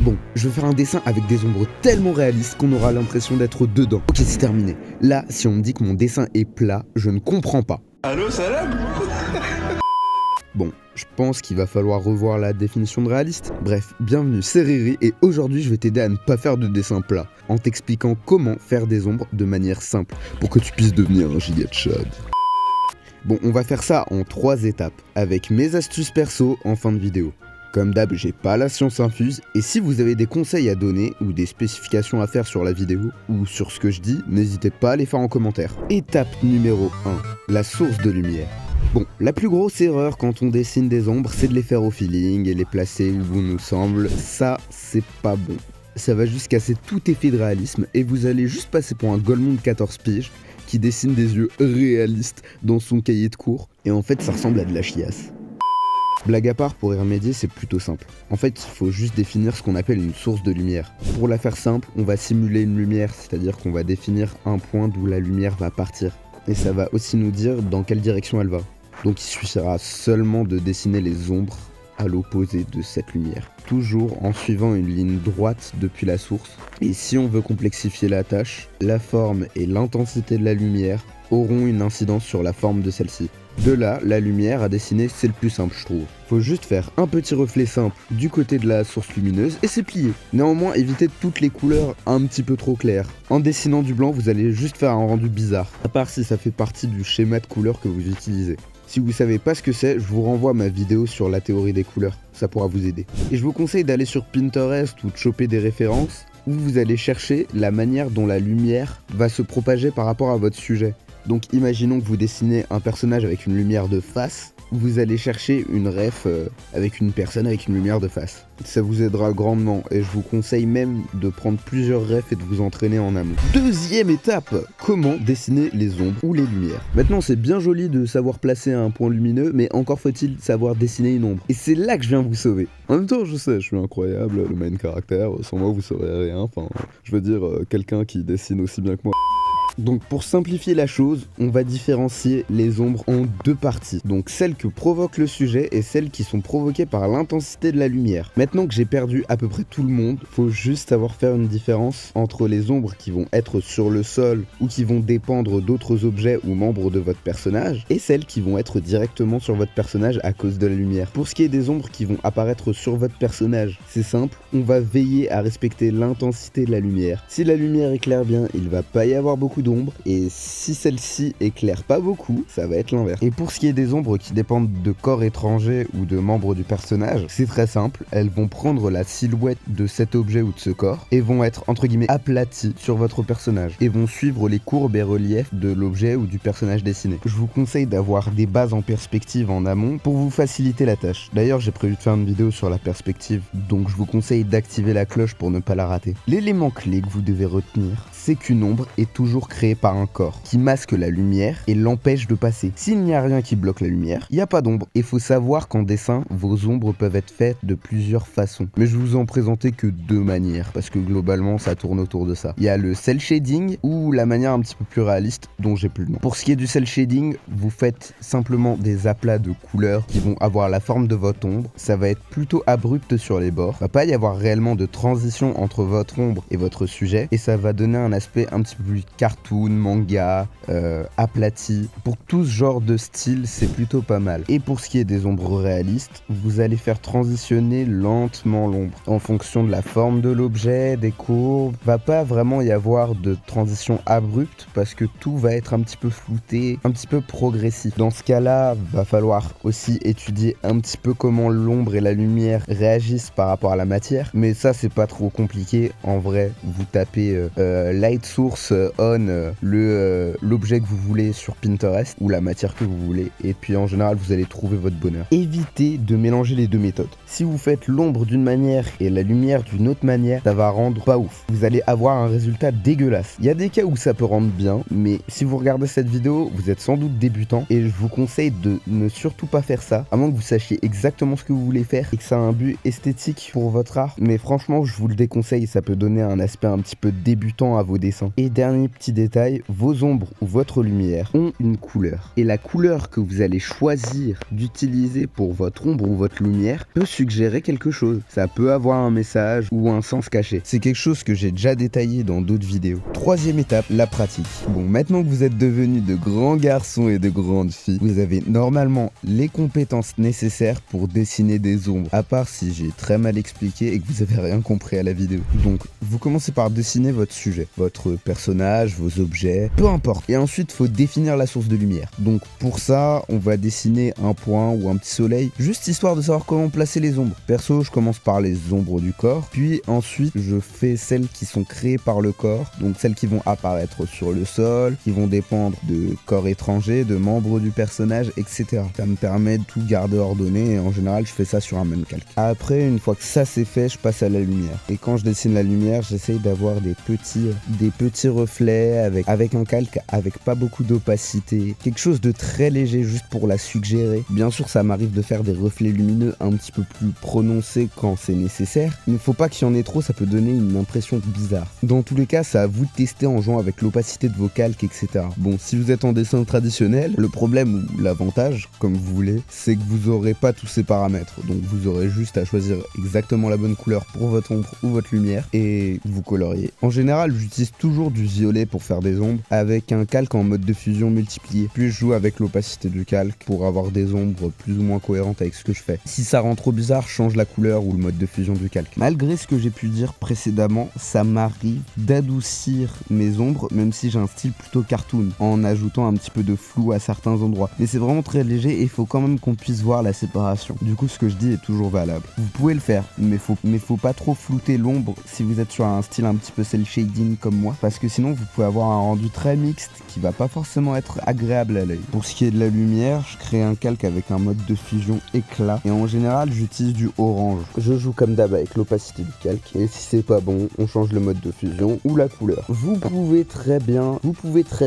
Bon, je vais faire un dessin avec des ombres tellement réalistes qu'on aura l'impression d'être dedans. Ok, c'est terminé. Là, si on me dit que mon dessin est plat, je ne comprends pas. Allô, salam? Bon, je pense qu'il va falloir revoir la définition de réaliste. Bref, bienvenue, c'est Riri et aujourd'hui je vais t'aider à ne pas faire de dessin plat en t'expliquant comment faire des ombres de manière simple pour que tu puisses devenir un giga chad. Bon, on va faire ça en 3 étapes avec mes astuces perso en fin de vidéo. Comme d'hab, j'ai pas la science infuse et si vous avez des conseils à donner ou des spécifications à faire sur la vidéo ou sur ce que je dis, n'hésitez pas à les faire en commentaire. Étape numéro 1, la source de lumière. Bon, la plus grosse erreur quand on dessine des ombres, c'est de les faire au feeling et les placer où bon nous semble. Ça, c'est pas bon. Ça va juste casser tout effet de réalisme et vous allez juste passer pour un golemon de 14 piges qui dessine des yeux réalistes dans son cahier de cours et en fait ça ressemble à de la chiasse. Blague à part, pour y remédier, c'est plutôt simple. En fait, il faut juste définir ce qu'on appelle une source de lumière. Pour la faire simple, on va simuler une lumière, c'est-à-dire qu'on va définir un point d'où la lumière va partir. Et ça va aussi nous dire dans quelle direction elle va. Donc il suffira seulement de dessiner les ombres à l'opposé de cette lumière. Toujours en suivant une ligne droite depuis la source. Et si on veut complexifier la tâche, la forme et l'intensité de la lumière auront une incidence sur la forme de celle-ci. De là, la lumière à dessiner, c'est le plus simple, je trouve. Faut juste faire un petit reflet simple du côté de la source lumineuse et c'est plié. Néanmoins, évitez toutes les couleurs un petit peu trop claires. En dessinant du blanc, vous allez juste faire un rendu bizarre, à part si ça fait partie du schéma de couleurs que vous utilisez. Si vous savez pas ce que c'est, je vous renvoie à ma vidéo sur la théorie des couleurs, ça pourra vous aider. Et je vous conseille d'aller sur Pinterest ou de choper des références où vous allez chercher la manière dont la lumière va se propager par rapport à votre sujet. Donc imaginons que vous dessinez un personnage avec une lumière de face, vous allez chercher une ref avec une personne avec une lumière de face. Ça vous aidera grandement et je vous conseille même de prendre plusieurs refs et de vous entraîner en amont. Deuxième étape, comment dessiner les ombres ou les lumières. Maintenant c'est bien joli de savoir placer un point lumineux, mais encore faut-il savoir dessiner une ombre. Et c'est là que je viens vous sauver. En même temps je sais, je suis incroyable, le main caractère, sans moi vous saurez rien, enfin je veux dire quelqu'un qui dessine aussi bien que moi. Donc pour simplifier la chose, on va différencier les ombres en 2 parties. Donc celles que provoque le sujet et celles qui sont provoquées par l'intensité de la lumière. Maintenant que j'ai perdu à peu près tout le monde, faut juste savoir faire une différence entre les ombres qui vont être sur le sol ou qui vont dépendre d'autres objets ou membres de votre personnage et celles qui vont être directement sur votre personnage à cause de la lumière. Pour ce qui est des ombres qui vont apparaître sur votre personnage, c'est simple, on va veiller à respecter l'intensité de la lumière. Si la lumière éclaire bien, il va pas y avoir beaucoup d'ombres et si celle-ci éclaire pas beaucoup, ça va être l'inverse. Et pour ce qui est des ombres qui dépendent de corps étrangers ou de membres du personnage, c'est très simple, elles vont prendre la silhouette de cet objet ou de ce corps et vont être entre guillemets aplaties sur votre personnage et vont suivre les courbes et reliefs de l'objet ou du personnage dessiné. Je vous conseille d'avoir des bases en perspective en amont pour vous faciliter la tâche. D'ailleurs j'ai prévu de faire une vidéo sur la perspective, donc je vous conseille d'activer la cloche pour ne pas la rater. L'élément clé que vous devez retenir, c'est qu'une ombre est toujours créée par un corps qui masque la lumière et l'empêche de passer. S'il n'y a rien qui bloque la lumière, il n'y a pas d'ombre. Il faut savoir qu'en dessin, vos ombres peuvent être faites de plusieurs façons. Mais je vous en présentais que 2 manières, parce que globalement ça tourne autour de ça. Il y a le cel shading ou la manière un petit peu plus réaliste dont j'ai plus le nom. Pour ce qui est du cel shading, vous faites simplement des aplats de couleurs qui vont avoir la forme de votre ombre. Ça va être plutôt abrupt sur les bords. Il va pas y avoir réellement de transition entre votre ombre et votre sujet et ça va donner un aspect un petit peu plus cartoon, manga, aplati. Pour tout ce genre de style, c'est plutôt pas mal. Et pour ce qui est des ombres réalistes, vous allez faire transitionner lentement l'ombre en fonction de la forme de l'objet, des courbes. Va pas vraiment y avoir de transition abrupte parce que tout va être un petit peu flouté, un petit peu progressif. Dans ce cas-là, va falloir aussi étudier un petit peu comment l'ombre et la lumière réagissent par rapport à la matière. Mais ça, c'est pas trop compliqué. En vrai, vous tapez light source on l'objet que vous voulez sur Pinterest ou la matière que vous voulez et puis en général vous allez trouver votre bonheur. Évitez de mélanger les 2 méthodes. Si vous faites l'ombre d'une manière et la lumière d'une autre manière, ça va rendre pas ouf. Vous allez avoir un résultat dégueulasse. Il y a des cas où ça peut rendre bien, mais si vous regardez cette vidéo, vous êtes sans doute débutant et je vous conseille de ne surtout pas faire ça, à moins que vous sachiez exactement ce que vous voulez faire et que ça a un but esthétique pour votre art. Mais franchement, je vous le déconseille, ça peut donner un aspect un petit peu débutant à vos vos dessins. Et dernier petit détail, vos ombres ou votre lumière ont une couleur. Et la couleur que vous allez choisir d'utiliser pour votre ombre ou votre lumière peut suggérer quelque chose. Ça peut avoir un message ou un sens caché. C'est quelque chose que j'ai déjà détaillé dans d'autres vidéos. Troisième étape, la pratique. Bon, maintenant que vous êtes devenus de grands garçons et de grandes filles, vous avez normalement les compétences nécessaires pour dessiner des ombres, à part si j'ai très mal expliqué et que vous avez rien compris à la vidéo. Donc, vous commencez par dessiner votre sujet, votre personnage, vos objets, peu importe. Et ensuite, il faut définir la source de lumière. Donc, pour ça, on va dessiner un point ou un petit soleil, juste histoire de savoir comment placer les ombres. Perso, je commence par les ombres du corps, puis ensuite, je fais celles qui sont créées par le corps, donc celles qui vont apparaître sur le sol, qui vont dépendre de corps étrangers, de membres du personnage, etc. Ça me permet de tout garder ordonné et en général, je fais ça sur un même calque. Après, une fois que ça c'est fait, je passe à la lumière. Et quand je dessine la lumière, j'essaye d'avoir des petits reflets avec un calque avec pas beaucoup d'opacité, quelque chose de très léger juste pour la suggérer. Bien sûr, ça m'arrive de faire des reflets lumineux un petit peu plus prononcés quand c'est nécessaire. Il ne faut pas qu'il y en ait trop, ça peut donner une impression bizarre. Dans tous les cas, c'est à vous de tester en jouant avec l'opacité de vos calques, etc. Bon, si vous êtes en dessin traditionnel, le problème ou l'avantage, comme vous voulez, c'est que vous n'aurez pas tous ces paramètres. Donc vous aurez juste à choisir exactement la bonne couleur pour votre ombre ou votre lumière et vous coloriez. En général, j'utilise toujours du violet pour faire des ombres avec un calque en mode de fusion multiplié. Puis je joue avec l'opacité du calque pour avoir des ombres plus ou moins cohérentes avec ce que je fais. Si ça rend trop bizarre, je change la couleur ou le mode de fusion du calque. Malgré ce que j'ai pu dire précédemment, ça m'arrive d'adoucir mes ombres, même si j'ai un style plutôt cartoon, en ajoutant un petit peu de flou à certains endroits. Mais c'est vraiment très léger et il faut quand même qu'on puisse voir la séparation. Du coup, ce que je dis est toujours valable. Vous pouvez le faire, mais faut pas trop flouter l'ombre si vous êtes sur un style un petit peu cel shading comme moi, parce que sinon vous pouvez avoir un rendu très mixte qui va pas forcément être agréable à l'œil. Pour ce qui est de la lumière, je crée un calque avec un mode de fusion éclat et en général j'utilise du orange. Je joue comme d'hab avec l'opacité du calque et si c'est pas bon, on change le mode de fusion ou la couleur. Vous pouvez très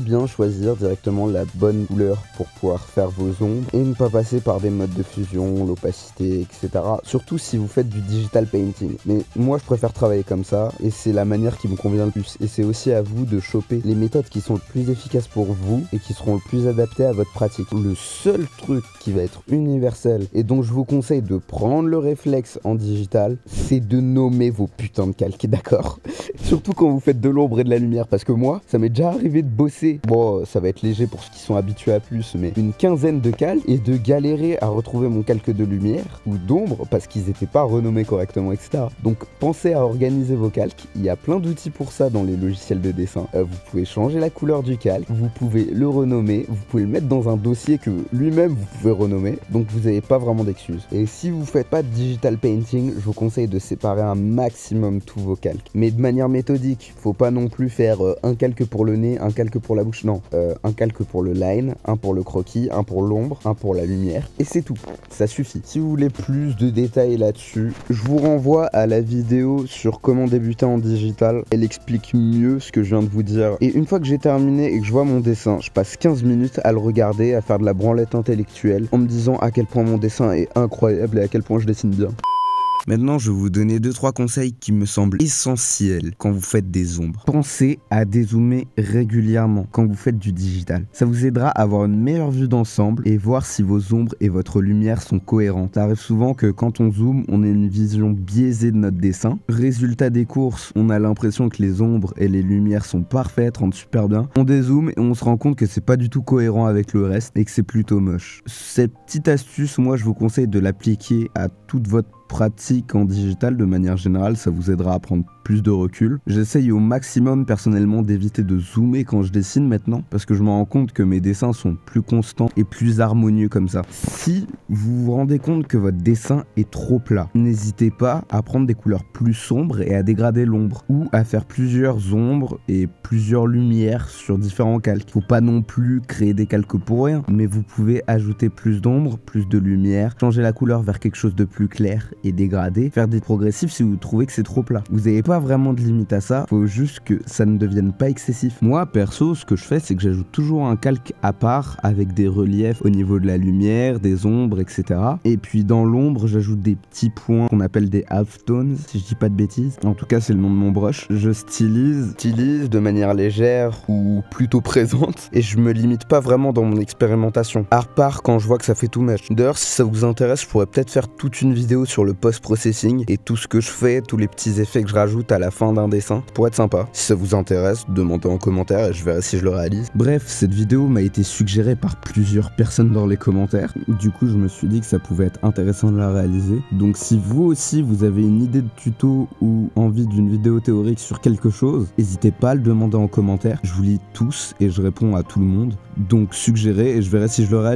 bien choisir directement la bonne couleur pour pouvoir faire vos ombres et ne pas passer par des modes de fusion, l'opacité, etc. Surtout si vous faites du digital painting. Mais moi je préfère travailler comme ça et c'est la manière qui me convient le plus. Et c'est aussi à vous de choper les méthodes qui sont le plus efficaces pour vous et qui seront le plus adaptées à votre pratique. Le seul truc qui va être universel et dont je vous conseille de prendre le réflexe en digital, c'est de nommer vos putains de calques, d'accord? Surtout quand vous faites de l'ombre et de la lumière, parce que moi, ça m'est déjà arrivé de bosser. Bon, ça va être léger pour ceux qui sont habitués à plus, mais une quinzaine de calques et de galérer à retrouver mon calque de lumière ou d'ombre parce qu'ils n'étaient pas renommés correctement, etc. Donc pensez à organiser vos calques. Il y a plein d'outils pour ça dans les logiciels de dessin. Vous pouvez changer la couleur du calque, vous pouvez le renommer, vous pouvez le mettre dans un dossier que lui-même vous pouvez renommer, donc vous n'avez pas vraiment d'excuses. Et si vous faites pas de digital painting, je vous conseille de séparer un maximum tous vos calques, mais de manière méthodique. Faut pas non plus faire un calque pour le nez, un calque pour la bouche, non, un calque pour le line, un pour le croquis, un pour l'ombre, un pour la lumière, et c'est tout, ça suffit. Si vous voulez plus de détails là-dessus, je vous renvoie à la vidéo sur comment débuter en digital, elle explique mieux ce que je viens de vous dire. Et une fois que j'ai terminé et que je vois mon dessin, je passe 15 minutes à le regarder, à faire de la branlette intellectuelle, en me disant à quel point mon dessin est incroyable et à quel point je dessine bien. Maintenant, je vais vous donner 2-3 conseils qui me semblent essentiels quand vous faites des ombres. Pensez à dézoomer régulièrement quand vous faites du digital. Ça vous aidera à avoir une meilleure vue d'ensemble et voir si vos ombres et votre lumière sont cohérentes. Ça arrive souvent que quand on zoome, on ait une vision biaisée de notre dessin. Résultat des courses, on a l'impression que les ombres et les lumières sont parfaites, rendent super bien. On dézoome et on se rend compte que c'est pas du tout cohérent avec le reste et que c'est plutôt moche. Cette petite astuce, moi je vous conseille de l'appliquer à toute votre pratique en digital de manière générale, ça vous aidera à prendre plus de recul. J'essaye au maximum personnellement d'éviter de zoomer quand je dessine maintenant parce que je me rends compte que mes dessins sont plus constants et plus harmonieux comme ça. Si vous vous rendez compte que votre dessin est trop plat, n'hésitez pas à prendre des couleurs plus sombres et à dégrader l'ombre ou à faire plusieurs ombres et plusieurs lumières sur différents calques. Faut pas non plus créer des calques pour rien, mais vous pouvez ajouter plus d'ombre, plus de lumière, changer la couleur vers quelque chose de plus clair et dégradé, faire des progressifs si vous trouvez que c'est trop plat. Vous n'avez pas vraiment de limite à ça, faut juste que ça ne devienne pas excessif. Moi perso, ce que je fais, c'est que j'ajoute toujours un calque à part avec des reliefs au niveau de la lumière, des ombres, etc. Et puis dans l'ombre, j'ajoute des petits points qu'on appelle des halftones, si je dis pas de bêtises. En tout cas, c'est le nom de mon brush. Je stylise de manière légère ou plutôt présente et je me limite pas vraiment dans mon expérimentation. À part quand je vois que ça fait tout match. D'ailleurs, si ça vous intéresse, je pourrais peut-être faire toute une vidéo sur le post-processing et tout ce que je fais, tous les petits effets que je rajoute à la fin d'un dessin. Ça pourrait être sympa. Si ça vous intéresse, demandez en commentaire et je verrai si je le réalise. Bref, cette vidéo m'a été suggérée par plusieurs personnes dans les commentaires. Du coup, je me suis dit que ça pouvait être intéressant de la réaliser. Donc si vous aussi, vous avez une idée de tuto ou envie d'une vidéo théorique sur quelque chose, n'hésitez pas à le demander en commentaire. Je vous lis tous et je réponds à tout le monde. Donc suggérez et je verrai si je le réalise.